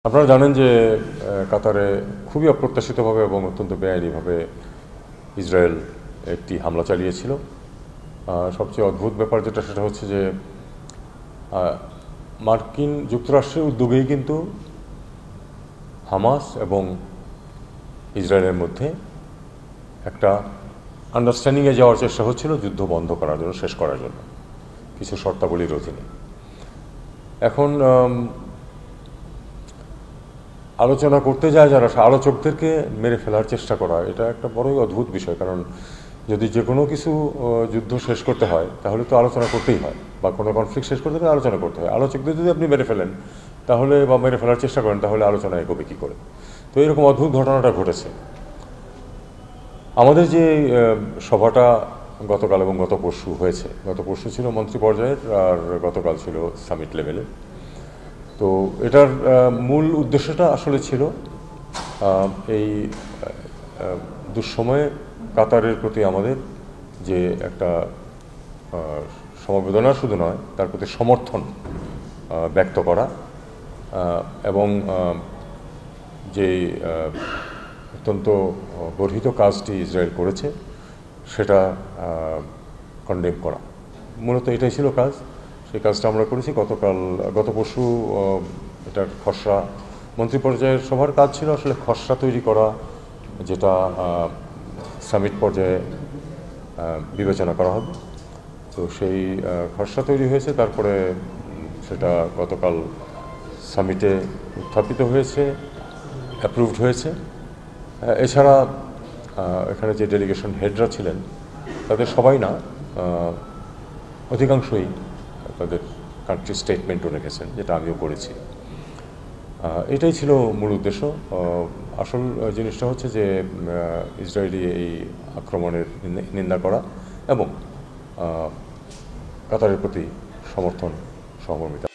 আপনারা জানেন যে কাতারে খুবই অপ্রত্যাশিতভাবে এবং অত্যন্ত বেআইনিভাবে ইসরায়েল একটি হামলা চালিয়েছিল। সবচেয়ে অদ্ভুত ব্যাপার যেটা সেটা হচ্ছে যে মার্কিন যুক্তরাষ্ট্রের উদ্যোগেই কিন্তু হামাস এবং ইসরায়েলের মধ্যে একটা আন্ডারস্ট্যান্ডিংয়ে যাওয়ার চেষ্টা হচ্ছিল যুদ্ধ বন্ধ করার জন্য, শেষ করার জন্য কিছু শর্তাবলীর অধীনে। এখন আলোচনা করতে যায় যারা, আলোচকদেরকে মেরে ফেলার চেষ্টা করা, এটা একটা বড়ই অদ্ভুত বিষয়। কারণ যদি যে কোনো কিছু যুদ্ধ শেষ করতে হয় তাহলে তো আলোচনা করতেই হয়, বা কোনো কনফ্লিক্ট শেষ করতে হলে আলোচনা করতে হয়। আলোচকদের যদি আপনি মেরে ফেলেন তাহলে, বা মেরে ফেলার চেষ্টা করেন, তাহলে আলোচনা এগোবে কী করে? তো এরকম অদ্ভুত ঘটনাটা ঘটেছে। আমাদের যে সভাটা গতকাল এবং গত পরশু হয়েছে, গত পরশু ছিল মন্ত্রী পর্যায়ের আর গতকাল ছিল সামিট লেভেলের। তো এটার মূল উদ্দেশ্যটা আসলে ছিল এই দুঃসময়ে কাতারের প্রতি আমাদের যে একটা সমবেদনা শুধু নয়, তার প্রতি সমর্থন ব্যক্ত করা, এবং যে অত্যন্ত গর্হিত কাজটি ইসরায়েল করেছে সেটা কন্ডেম করা। মূলত এটাই ছিল কাজ। সেই কাজটা আমরা করেছি গত পরশু। এটার খসড়া মন্ত্রী পর্যায়ের সবার কাজ ছিল আসলে খসড়া তৈরি করা, যেটা সামিট পর্যায়ে বিবেচনা করা হবে। তো সেই খসড়া তৈরি হয়েছে, তারপরে সেটা গতকাল সামিটে উত্থাপিত হয়েছে, অ্যাপ্রুভড হয়েছে। এছাড়া এখানে যে ডেলিগেশন হেডরা ছিলেন তাদের সবাই না, অধিকাংশই তাদের কান্ট্রি স্টেটমেন্টও রেখেছেন, যেটা আমিও করেছি। এটাই ছিল মূল উদ্দেশ্য। আসল জিনিসটা হচ্ছে যে ইসরায়েলি এই আক্রমণের নিন্দা করা এবং কাতারের প্রতি সমর্থন, সহমর্মিতা